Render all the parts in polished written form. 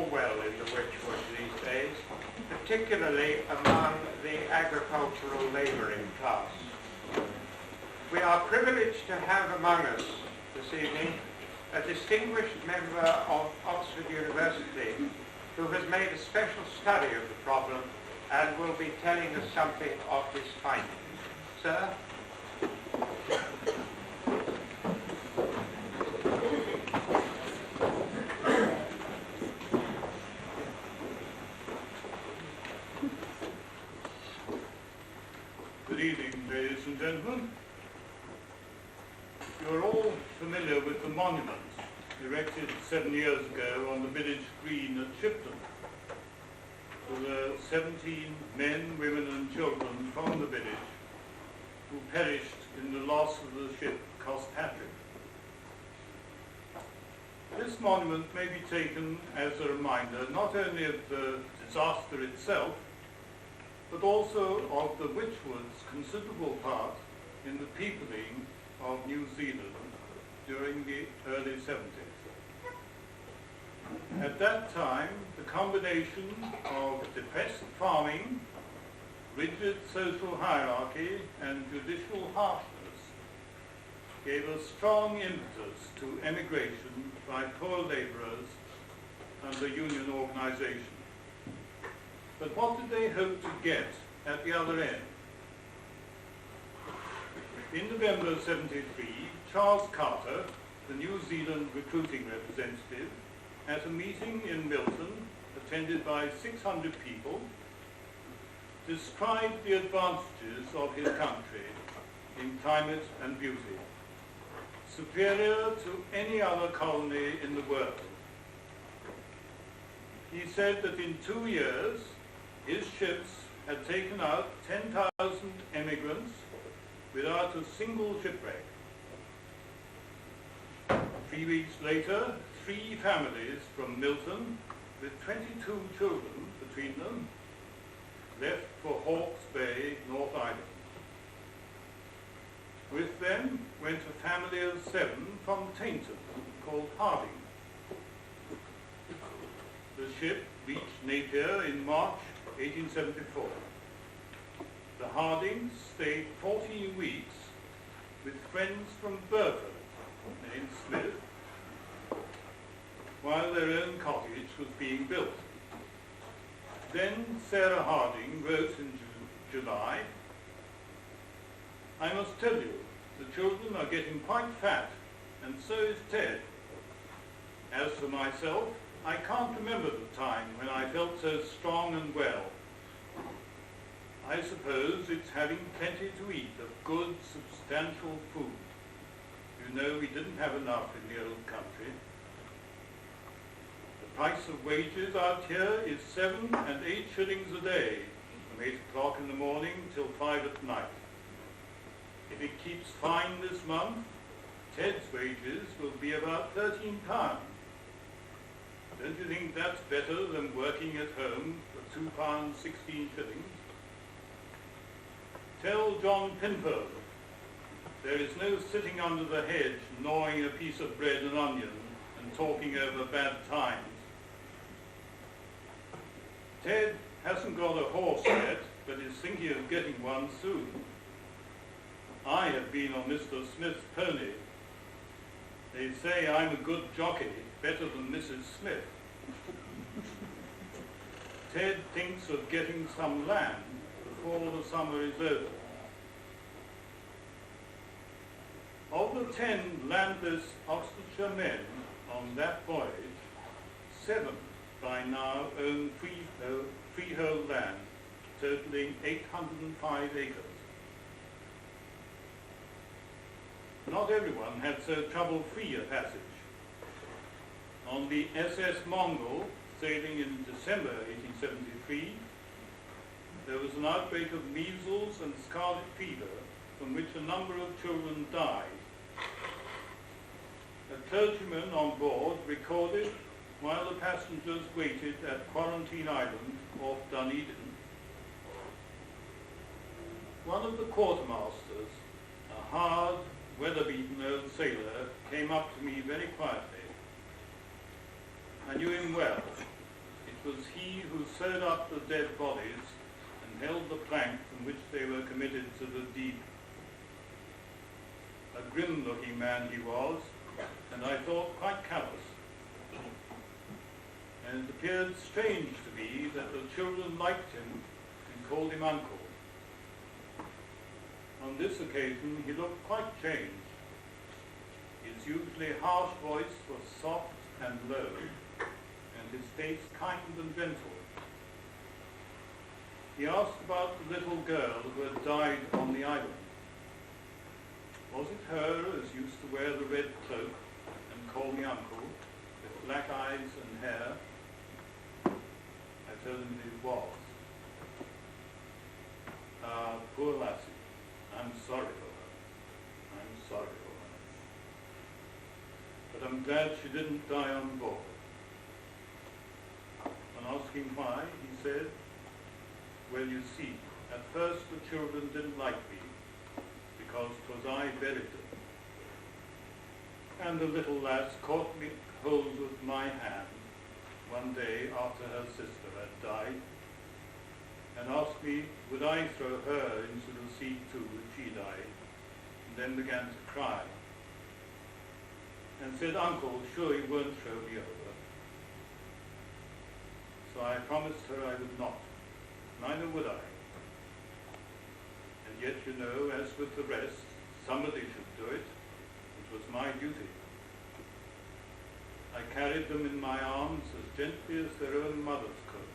all well in the Wychwoods these days, particularly among the agricultural labouring class. We are privileged to have among us this evening a distinguished member of Oxford University who has made a special study of the problem and will be telling us something of his findings. Sir? Good evening, ladies and gentlemen. You're all familiar with the monument erected 7 years ago on the village green at Shipton for the 17 men, women and children from the village who perished in the loss of the ship Cospatrick. This monument may be taken as a reminder not only of the disaster itself, but also of the Wychwoods' considerable part in the peopling of New Zealand during the early 70s. At that time, the combination of depressed farming, rigid social hierarchy, and judicial harshness gave a strong impetus to emigration by poor labourers under union organisation. But what did they hope to get at the other end? In November '73, Charles Carter, the New Zealand recruiting representative, at a meeting in Milton, attended by 600 people, described the advantages of his country in climate and beauty, superior to any other colony in the world. He said that in 2 years, his ships had taken out 10,000 emigrants without a single shipwreck. 3 weeks later, 3 families from Milton, with 22 children between them, left for Hawke's Bay, North Island. With them went a family of 7 from Tainton, called Harding. The ship reached Napier in March 1874. The Hardings stayed 14 weeks with friends from Burford, named Smith, while their own cottage was being built. Then Sarah Harding wrote in July, "I must tell you, the children are getting quite fat, and so is Ted. As for myself, I can't remember the time when I felt so strong and well. I suppose it's having plenty to eat of good, substantial food. You know we didn't have enough in the old country. The price of wages out here is 7 and 8 shillings a day, from 8 o'clock in the morning till 5 at night. If it keeps fine this month, Ted's wages will be about £13. Don't you think that's better than working at home for £2.16? Tell John Pinfold there is no sitting under the hedge gnawing a piece of bread and onion and talking over bad times. Ted hasn't got a horse yet, but is thinking of getting one soon. I have been on Mr. Smith's pony. They say I'm a good jockey, better than Mrs. Smith. Ted thinks of getting some land before the summer is over. Of the 10 landless Oxfordshire men on that voyage, 7 by now own freehold land, totaling 805 acres. Not everyone had so trouble-free a passage. On the SS Mongol, sailing in December 1873, there was an outbreak of measles and scarlet fever, from which a number of children died. A clergyman on board recorded, while the passengers waited at Quarantine Island off Dunedin, one of the quartermasters, a hard, weather-beaten old sailor, came up to me very quietly. I knew him well. was he who sewed up the dead bodies and held the plank from which they were committed to the deep. A grim-looking man he was, and I thought quite callous. And it appeared strange to me that the children liked him and called him uncle. On this occasion he looked quite changed. His usually harsh voice was soft and low, and his face kind and gentle. He asked about the little girl who had died on the island. Was it her as used to wear the red cloak and call me uncle, with black eyes and hair? I told him it was. Ah, poor lassie. I'm sorry for her. I'm sorry for her. But I'm glad she didn't die on board. On asking why, he said, well, you see, at first the children didn't like me, because 'twas I buried them. And the little lass caught me hold of my hand one day after her sister had died, and asked me would I throw her into the sea too if she died, and then began to cry, and said, Uncle, sure you won't throw me over. So I promised her I would not, neither would I. And yet, you know, as with the rest, somebody should do it. It was my duty. I carried them in my arms as gently as their own mothers could,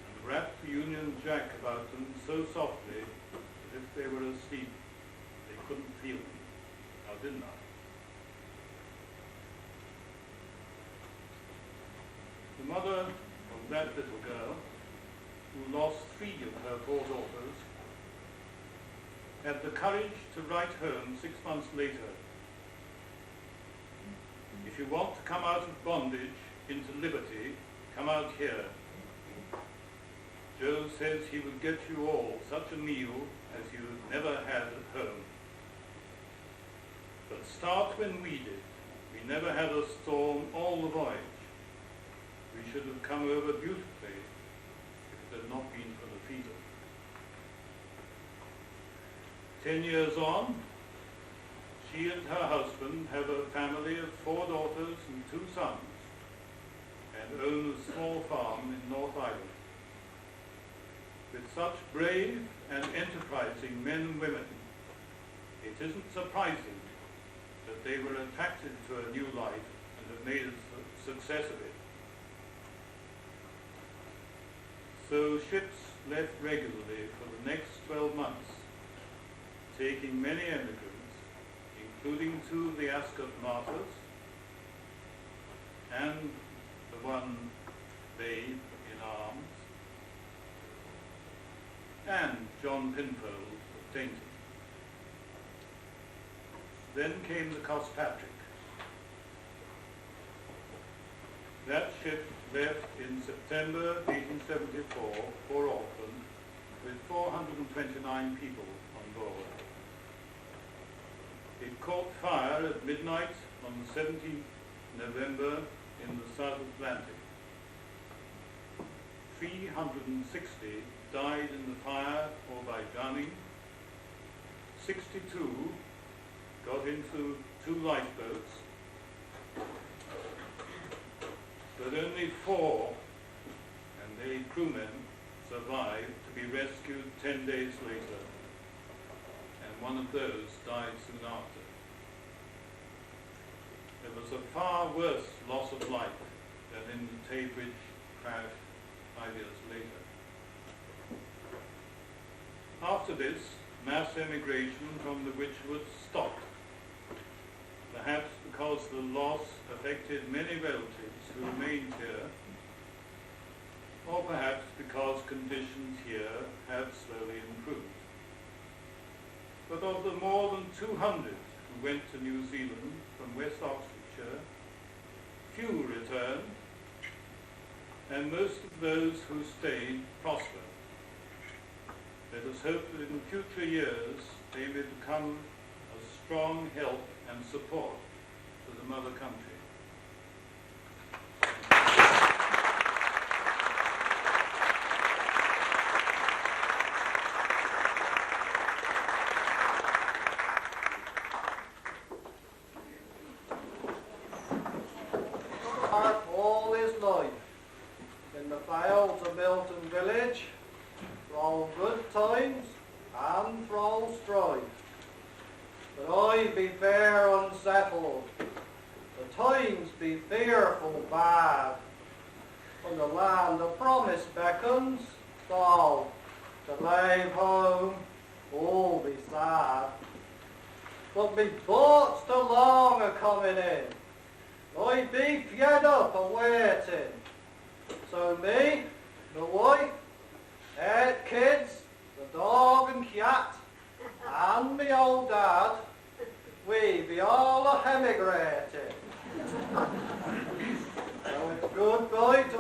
and wrapped the Union Jack about them so softly that if they were asleep, they couldn't feel me. Now, didn't I? The mother of that little girl, who lost 3 of her 4 daughters, had the courage to write home 6 months later, if you want to come out of bondage into liberty, come out here. Joe says he would get you all such a meal as you never had at home. But start when we did. We never had a storm all the voyage. We should have come over beautifully if it had not been for the fever. 10 years on, she and her husband have a family of 4 daughters and 2 sons, and own a small farm in North Island. With such brave and enterprising men and women, it isn't surprising that they were attracted to a new life and have made a success of it. So ships left regularly for the next 12 months, taking many emigrants, including 2 of the Ascot martyrs, and the one babe in arms, and John Pinfold of Tainton. Then came the Cospatrick. That ship left in September 1874 for Auckland with 429 people on board. It caught fire at midnight on the 17th November in the South Atlantic. 360 died in the fire or by drowning. 62 got into 2 lifeboats, but only 4, and they crewmen, survived to be rescued 10 days later, and one of those died soon after. There was a far worse loss of life than in the Tay Bridge crash 5 years later. After this, mass emigration from the Wychwoods stopped, perhaps because the loss affected many relatives who remained here, or perhaps because conditions here have slowly improved. But of the more than 200 who went to New Zealand from West Oxfordshire, few returned, and most of those who stayed prospered. Let us hope that in future years they may become a strong help and support to the mother country. fail to Milton village, for all good times and for all strife. But I be fair unsettled, the times be fearful bad, when the land of promise beckons, so to leave home, all be sad. But me thoughts too long a coming in, I be fed up a waiting. So me, the wife, 8 kids, the dog and cat, and me old dad, we be all a emigrating. So it's goodbye to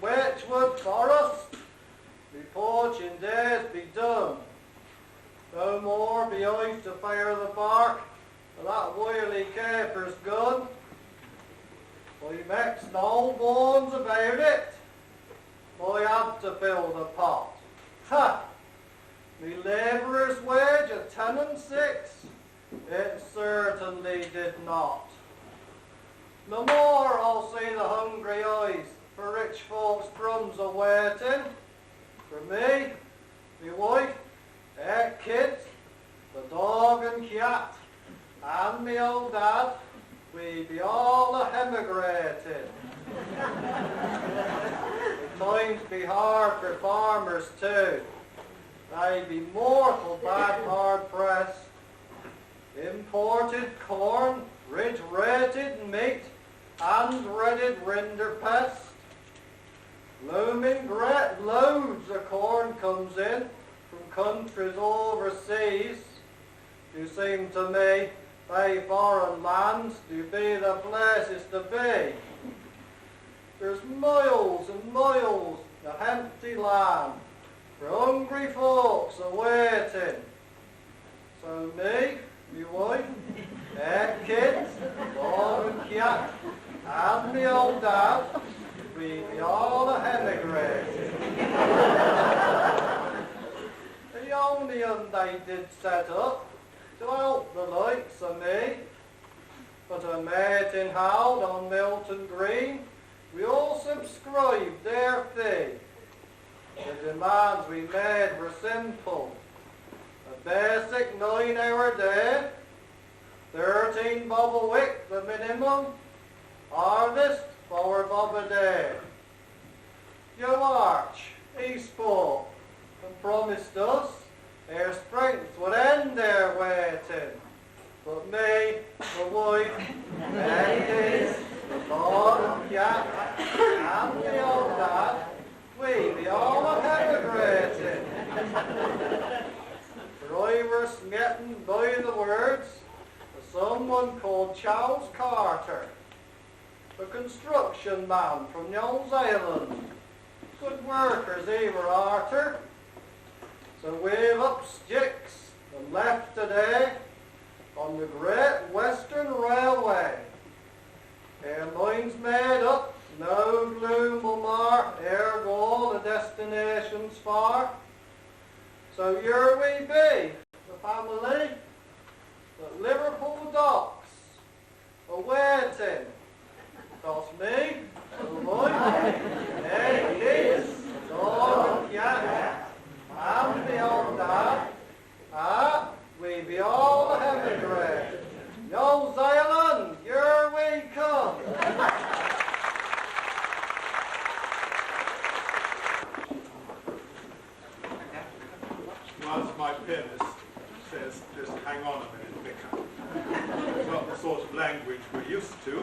Wychwoods Forest, me poaching days be done. No more be I to fire the bark of that wily caper's gun. I makes no bones about it, I have to fill the pot. Ha! Me labourer's wage at 10 and 6, it certainly did not. No more I'll see the hungry eyes for rich folks' crumbs a-waiting. For me, me wife, 8 kids, the dog and cat, and me old dad, we be all a-emigrated. The times be hard for farmers too. They be mortal bad hard pressed. Imported corn, ridge-rated meat, and dreaded rinderpest. Looming great loads of corn comes in from countries overseas. Do seem to me they foreign lands do be the places to be. There's miles and miles of empty land for hungry folks a-waiting. So me wife, 8 kids, dog and cat, and me old dad, we be all a-emigrated. The only one they did set up to help the likes of me, but a mating held on Milton Green, we all subscribed their fee. The demands we made were simple. A basic 9-hour day, 13 bob a week the minimum, harvest 4 bob a day. You march, he spoke, and promised us their strength would end their waiting. But me, the wife, and his, the dog and cat, and the old dad, we be all a-emigrating. For I were smitten by the words of someone called Charles Carter, a construction man from New Zealand. Good workers he were arter. So we've up sticks and left today on the Great Western Railway. Our minds made up, no gloom will mar ere go the destinations far. So here we be, the family, at Liverpool docks, a-waiting. 'Cause me, the wife, 8 kids, the dog and cat, and the old dad, we be all a-emigrated. New Zealand, here we come. Whilst my pianist says, just hang on a minute, Vicar. It's not the sort of language we're used to.